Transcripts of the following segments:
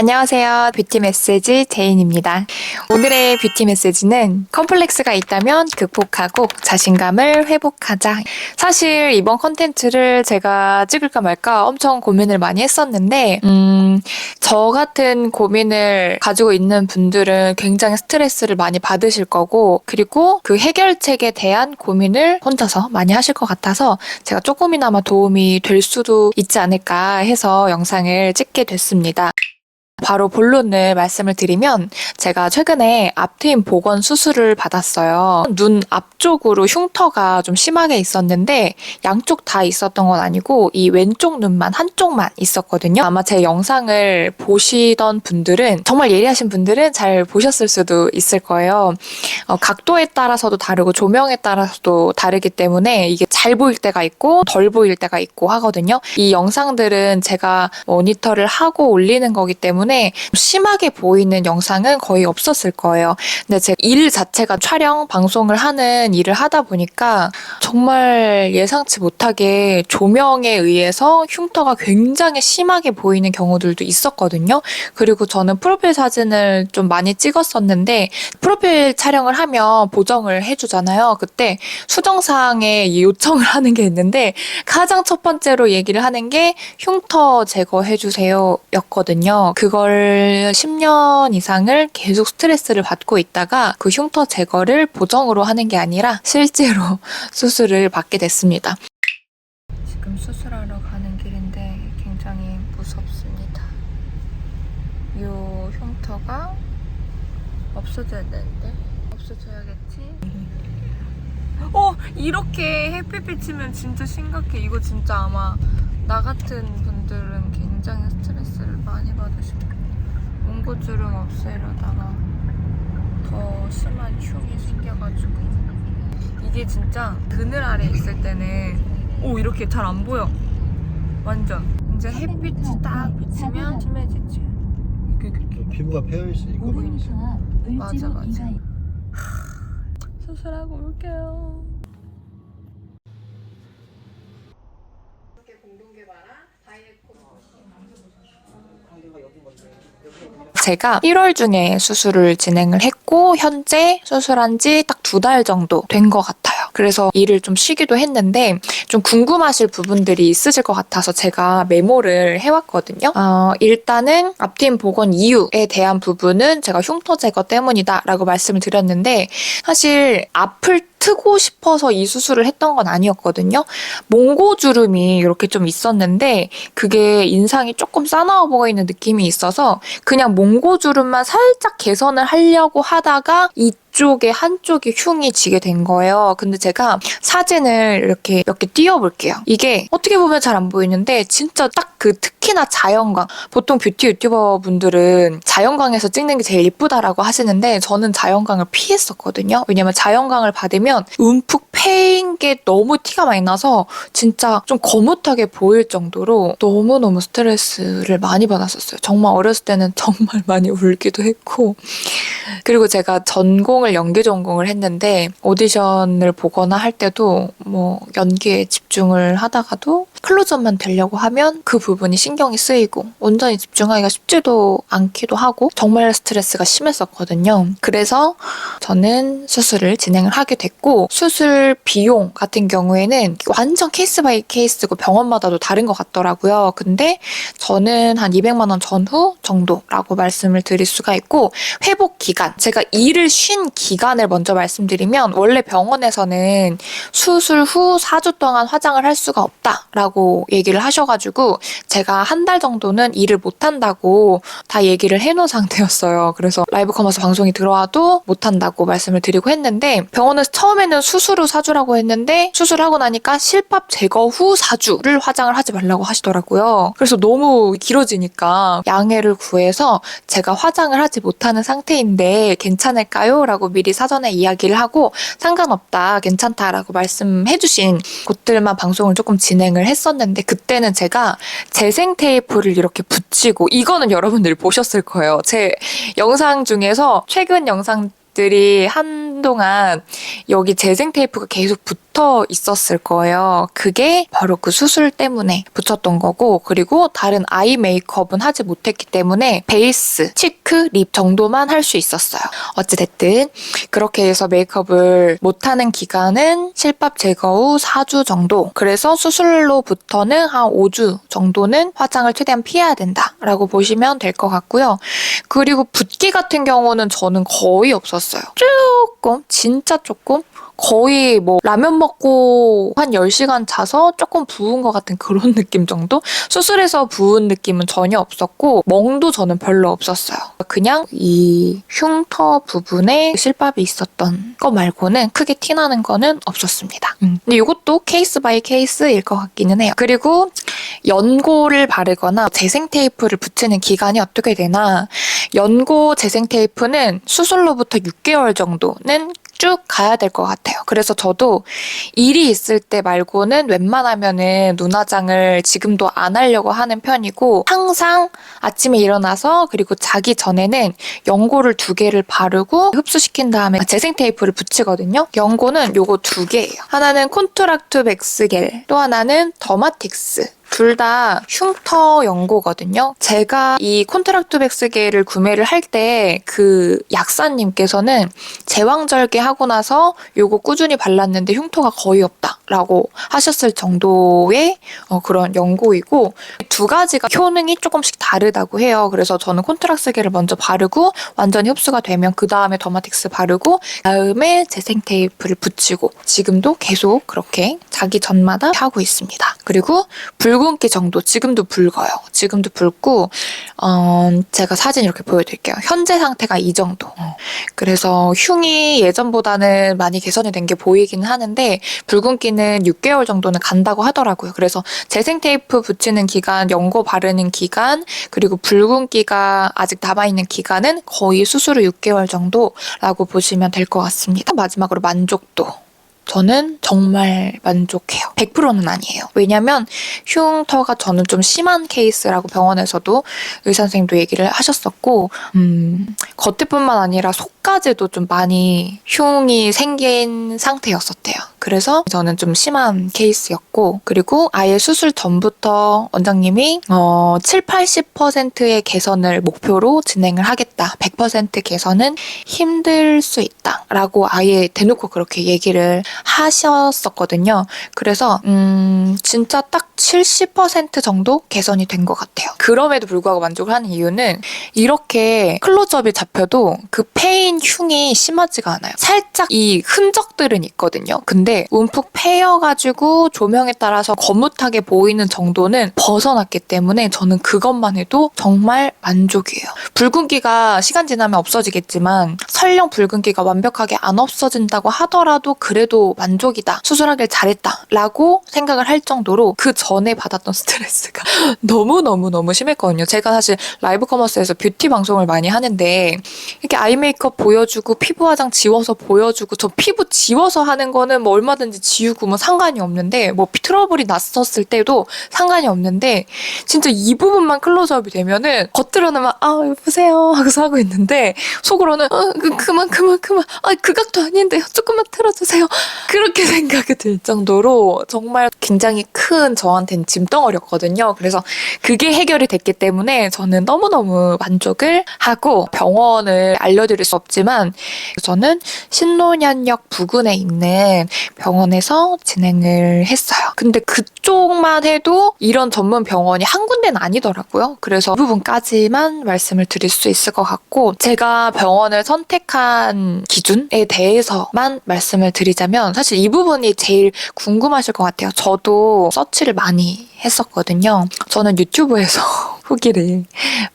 안녕하세요. 뷰티 메시지 제인입니다. 오늘의 뷰티 메시지는 컴플렉스가 있다면 극복하고 자신감을 회복하자. 사실 이번 컨텐츠를 제가 찍을까 말까 엄청 고민을 많이 했었는데 저 같은 고민을 가지고 있는 분들은 굉장히 스트레스를 많이 받으실 거고, 그리고 그 해결책에 대한 고민을 혼자서 많이 하실 것 같아서 제가 조금이나마 도움이 될 수도 있지 않을까 해서 영상을 찍게 됐습니다. 바로 본론을 말씀을 드리면, 제가 최근에 앞트임 복원 수술을 받았어요. 눈 앞쪽으로 흉터가 좀 심하게 있었는데 양쪽 다 있었던 건 아니고 이 왼쪽 눈만 한쪽만 있었거든요. 아마 제 영상을 보시던 분들은, 정말 예리하신 분들은 잘 보셨을 수도 있을 거예요. 각도에 따라서도 다르고 조명에 따라서도 다르기 때문에 이게 잘 보일 때가 있고 덜 보일 때가 있고 하거든요. 이 영상들은 제가 모니터를 하고 올리는 거기 때문에 심하게 보이는 영상은 거의 없었을 거예요. 근데 제 일 자체가 촬영, 방송을 하는 일을 하다 보니까 정말 예상치 못하게 조명에 의해서 흉터가 굉장히 심하게 보이는 경우들도 있었거든요. 그리고 저는 프로필 사진을 좀 많이 찍었었는데, 프로필 촬영을 하면 보정을 해주잖아요. 그때 수정사항에 요청을 하는 게 있는데 가장 첫 번째로 얘기를 하는 게 흉터 제거해주세요 였거든요. 그걸 10년 이상을 계속 스트레스를 받고 있다가 그 흉터 제거를 보정으로 하는 게 아니라 실제로 수술을 받게 됐습니다. 지금 수술하러 가는 길인데 굉장히 무섭습니다. 이 흉터가 없어져야 되는데 없어져야겠지? 이렇게 햇빛 비치면 진짜 심각해. 이거 진짜 아마 나 같은 분들은 굉장히 스트레스를 많이 받으실 거예요. 몽고주름 없애려다가 더 심한 흉이 생겨가지고, 이게 진짜 그늘 아래 있을 때는 이렇게 잘 안 보여. 완전 이제 햇빛이 딱 비치면 심해지지. 피부가 패여있어 이거. 맞아. 수술하고 올게요. 제가 1월 중에 수술을 진행을 했고 현재 수술한 지 딱 2달 정도 된 것 같아요. 그래서 일을 좀 쉬기도 했는데 좀 궁금하실 부분들이 있으실 것 같아서 제가 메모를 해왔거든요. 일단은 앞트임 복원 이유에 대한 부분은 제가 흉터 제거 때문이다 라고 말씀을 드렸는데, 사실 앞을 트고 싶어서 이 수술을 했던 건 아니었거든요. 몽고주름이 이렇게 좀 있었는데 그게 인상이 조금 싸나워 보이는 느낌이 있어서 그냥 몽고주름만 살짝 개선을 하려고 하다가 이쪽에 한쪽이 흉이 지게 된 거예요. 근데 제가 사진을 이렇게 몇 개 띄워볼게요. 이게 어떻게 보면 잘 안 보이는데 진짜 딱 그 특히나 자연광, 보통 뷰티 유튜버 분들은 자연광에서 찍는 게 제일 예쁘다라고 하시는데 저는 자연광을 피했었거든요. 왜냐면 자연광을 받으면 움푹 패인 게 너무 티가 많이 나서 진짜 좀 거뭇하게 보일 정도로 너무너무 스트레스를 많이 받았었어요. 정말 어렸을 때는 정말 많이 울기도 했고, 그리고 제가 전공을 연기 전공을 했는데 오디션을 보거나 할 때도 연기에 집중을 하다가도 클로즈업만 되려고 하면 그 부분이 신경이 쓰이고 온전히 집중하기가 쉽지도 않기도 하고 정말 스트레스가 심했었거든요. 그래서 저는 수술을 진행을 하게 됐고, 수술 비용 같은 경우에는 완전 케이스 바이 케이스고 병원마다도 다른 것 같더라고요. 근데 저는 한 200만 원 전후 정도라고 말씀을 드릴 수가 있고, 회복 기간, 제가 일을 쉰 기간을 먼저 말씀드리면 원래 병원에서는 수술 후 4주 동안 화장을 할 수가 없다라고 얘기를 하셔가지고 제가 한 달 정도는 일을 못한다고 다 얘기를 해놓은 상태였어요. 그래서 라이브 커머스 방송이 들어와도 못한다고 말씀을 드리고 했는데, 병원에서 처음에는 수술 후 4주라고 했는데 수술하고 나니까 실밥 제거 후 4주를 화장을 하지 말라고 하시더라고요. 그래서 너무 길어지니까 양해를 구해서 제가 화장을 하지 못하는 상태인데 괜찮을까요? 라고 미리 사전에 이야기를 하고 상관없다, 괜찮다라고 말씀해주신 곳들만 방송을 조금 진행을 했었는데, 그때는 제가 재생 테이프를 이렇게 붙이고, 이거는 여러분들이 보셨을 거예요. 제 영상 중에서 최근 영상 들이 한 한동안 여기 재생 테이프가 계속 붙어 있었을 거예요. 그게 바로 그 수술 때문에 붙였던 거고, 그리고 다른 아이 메이크업은 하지 못했기 때문에 베이스, 치크, 립 정도만 할 수 있었어요. 어찌됐든 그렇게 해서 메이크업을 못하는 기간은 실밥 제거 후 4주 정도. 그래서 수술로부터는 한 5주 정도는 화장을 최대한 피해야 된다라고 보시면 될 것 같고요. 그리고 붓기 같은 경우는 저는 거의 없었어요. 조금, 진짜 조금? 거의 뭐 라면 먹고 한 10시간 자서 조금 부은 것 같은 그런 느낌 정도? 수술해서 부은 느낌은 전혀 없었고 멍도 저는 별로 없었어요. 그냥 이 흉터 부분에 실밥이 있었던 거 말고는 크게 티나는 거는 없었습니다. 근데 이것도 케이스 바이 케이스일 것 같기는 해요. 그리고 연고를 바르거나 재생 테이프를 붙이는 기간이 어떻게 되나, 연고 재생 테이프는 수술로부터 6개월 정도는 쭉 가야 될 것 같아요. 그래서 저도 일이 있을 때 말고는 웬만하면은 눈화장을 지금도 안 하려고 하는 편이고, 항상 아침에 일어나서 그리고 자기 전에는 연고를 2개를 바르고 흡수시킨 다음에 재생 테이프를 붙이거든요. 연고는 요거 2개예요. 하나는 콘트락트 백스겔, 또 하나는 더마틱스. 둘 다 흉터 연고거든요. 제가 이 콘트락트 백스겔을 구매를 할 때 그 약사님께서는 제왕절개 하고 나서 요거 꾸준히 발랐는데 흉터가 거의 없다라고 하셨을 정도의 그런 연고이고, 2가지가 효능이 조금씩 다르다고 해요. 그래서 저는 콘트락트 겔을 먼저 바르고 완전히 흡수가 되면 그 다음에 더마틱스 바르고 다음에 재생 테이프를 붙이고, 지금도 계속 그렇게 자기 전마다 하고 있습니다. 그리고 붉은기 정도, 지금도 붉어요. 지금도 붉고, 제가 사진 이렇게 보여드릴게요. 현재 상태가 이 정도. 그래서 흉이 예전보다는 많이 개선이 된 게 보이긴 하는데 붉은기는 6개월 정도는 간다고 하더라고요. 그래서 재생 테이프 붙이는 기간, 연고 바르는 기간, 그리고 붉은기가 아직 남아있는 기간은 거의 수술 후 6개월 정도라고 보시면 될 것 같습니다. 마지막으로 만족도. 저는 정말 만족해요. 100%는 아니에요. 왜냐면 흉터가 저는 좀 심한 케이스라고 병원에서도 의사 선생님도 얘기를 하셨었고, 겉에뿐만 아니라 속까지도 좀 많이 흉이 생긴 상태였었대요. 그래서 저는 좀 심한 케이스였고, 그리고 아예 수술 전부터 원장님이 7, 80%의 개선을 목표로 진행을 하겠다. 100% 개선은 힘들 수 있다. 라고 아예 대놓고 그렇게 얘기를 하셨었거든요. 그래서 진짜 딱 70% 정도 개선이 된 것 같아요. 그럼에도 불구하고 만족을 하는 이유는 이렇게 클로즈업이 잡혀도 그 패인 흉이 심하지가 않아요. 살짝 이 흔적들은 있거든요. 근데 움푹 패여가지고 조명에 따라서 거뭇하게 보이는 정도는 벗어났기 때문에 저는 그것만 해도 정말 만족이에요. 붉은기가 시간 지나면 없어지겠지만 설령 붉은기가 완벽하게 안 없어진다고 하더라도 그래도 만족이다. 수술하길 잘했다. 라고 생각을 할 정도로 그 전에 받았던 스트레스가 너무 심했거든요. 제가 사실 라이브 커머스에서 뷰티 방송을 많이 하는데 이렇게 아이 메이크업 보여주고 피부 화장 지워서 보여주고, 저 피부 지워서 하는 거는 뭐 얼마든지 지우고 뭐 상관이 없는데, 뭐 트러블이 났었을 때도 상관이 없는데, 진짜 이 부분만 클로즈업이 되면은 겉으로는 막 예쁘세요 하고서 하고 있는데 속으로는 그만 그 각도 아닌데요, 조금만 틀어주세요, 그렇게 생각이 들 정도로 정말 굉장히 큰 저한테는 짐덩어리였거든요. 그래서 그게 해결이 됐기 때문에 저는 너무너무 만족을 하고, 병원을 알려드릴 수 없지만 저는 신논현역 부근에 있는 병원에서 진행을 했어요. 근데 그쪽만 해도 이런 전문 병원이 한 군데는 아니더라고요. 그래서 이 부분까지만 말씀을 드릴 수 있을 것 같고, 제가 병원을 선택한 기준에 대해서만 말씀을 드리자면 사실 이 부분이 제일 궁금하실 것 같아요. 저도 서치를 많이 했었거든요. 저는 유튜브에서 후기를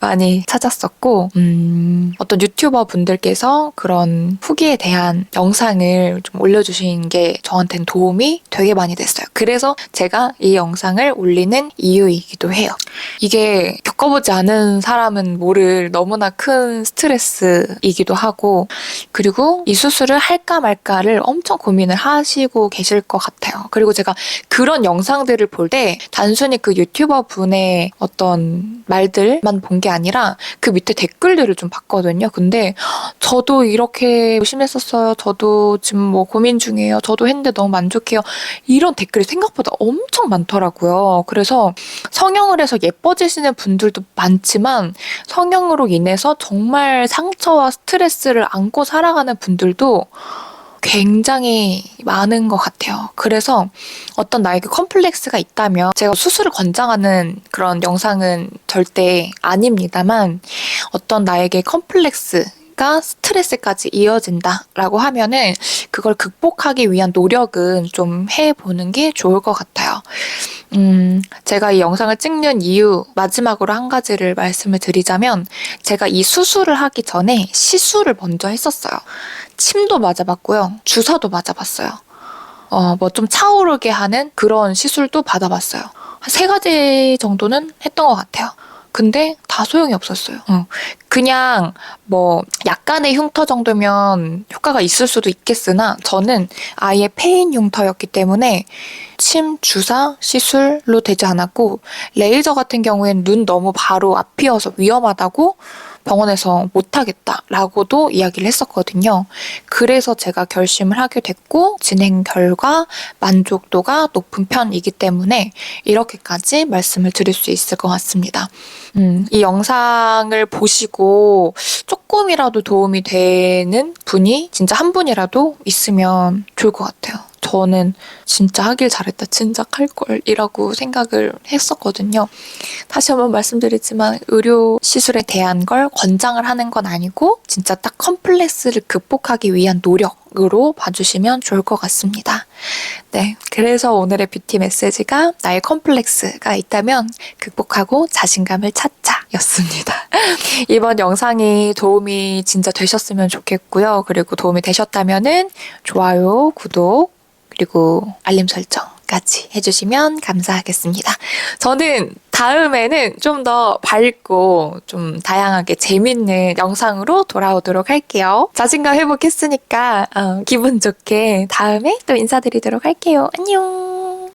많이 찾았었고, 어떤 유튜버 분들께서 그런 후기에 대한 영상을 좀 올려주신 게 저한테는 도움이 되게 많이 됐어요. 그래서 제가 이 영상을 올리는 이유이기도 해요. 이게 겪어보지 않은 사람은 모를 너무나 큰 스트레스이기도 하고, 그리고 이 수술을 할까 말까를 엄청 고민을 하시고 계실 것 같아요. 그리고 제가 그런 영상들을 볼 때 단순히 그 유튜버 분의 어떤 말들만 본 게 아니라 그 밑에 댓글들을 좀 봤거든요. 근데 저도 이렇게 심했었어요. 저도 지금 뭐 고민 중이에요. 저도 했는데 너무 만족해요. 이런 댓글이 생각보다 엄청 많더라고요. 그래서 성형을 해서 예뻐지시는 분들도 많지만 성형으로 인해서 정말 상처와 스트레스를 안고 살아가는 분들도 굉장히 많은 것 같아요. 그래서 어떤 나에게 컴플렉스가 있다면 제가 수술을 권장하는 그런 영상은 절대 아닙니다만 어떤 나에게 컴플렉스가 스트레스까지 이어진다라고 하면은 그걸 극복하기 위한 노력은 좀 해보는 게 좋을 것 같아요. 제가 이 영상을 찍는 이유 마지막으로 한 가지를 말씀을 드리자면 제가 이 수술을 하기 전에 시술을 먼저 했었어요. 침도 맞아봤고요. 주사도 맞아봤어요. 뭐 좀 차오르게 하는 그런 시술도 받아봤어요. 한 3가지 정도는 했던 것 같아요. 근데 다 소용이 없었어요. 그냥 뭐 약간의 흉터 정도면 효과가 있을 수도 있겠으나 저는 아예 폐인 흉터였기 때문에 침, 주사, 시술로 되지 않았고 레이저 같은 경우에는 눈 너무 바로 앞이어서 위험하다고 병원에서 못하겠다라고도 이야기를 했었거든요. 그래서 제가 결심을 하게 됐고 진행 결과 만족도가 높은 편이기 때문에 이렇게까지 말씀을 드릴 수 있을 것 같습니다. 이 영상을 보시고 조금이라도 도움이 되는 분이 진짜 한 분이라도 있으면 좋을 것 같아요. 저는 진짜 하길 잘했다, 진작 할걸 이라고 생각을 했었거든요. 다시 한번 말씀드리지만 의료 시술에 대한 걸 권장을 하는 건 아니고 진짜 딱 컴플렉스를 극복하기 위한 노력으로 봐주시면 좋을 것 같습니다. 네, 그래서 오늘의 뷰티 메시지가 나의 컴플렉스가 있다면 극복하고 자신감을 찾자 였습니다. 이번 영상이 도움이 진짜 되셨으면 좋겠고요. 그리고 도움이 되셨다면은 좋아요, 구독, 그리고 알림 설정까지 해주시면 감사하겠습니다. 저는 다음에는 좀 더 밝고 좀 다양하게 재밌는 영상으로 돌아오도록 할게요. 자신감 회복했으니까 기분 좋게 다음에 또 인사드리도록 할게요. 안녕!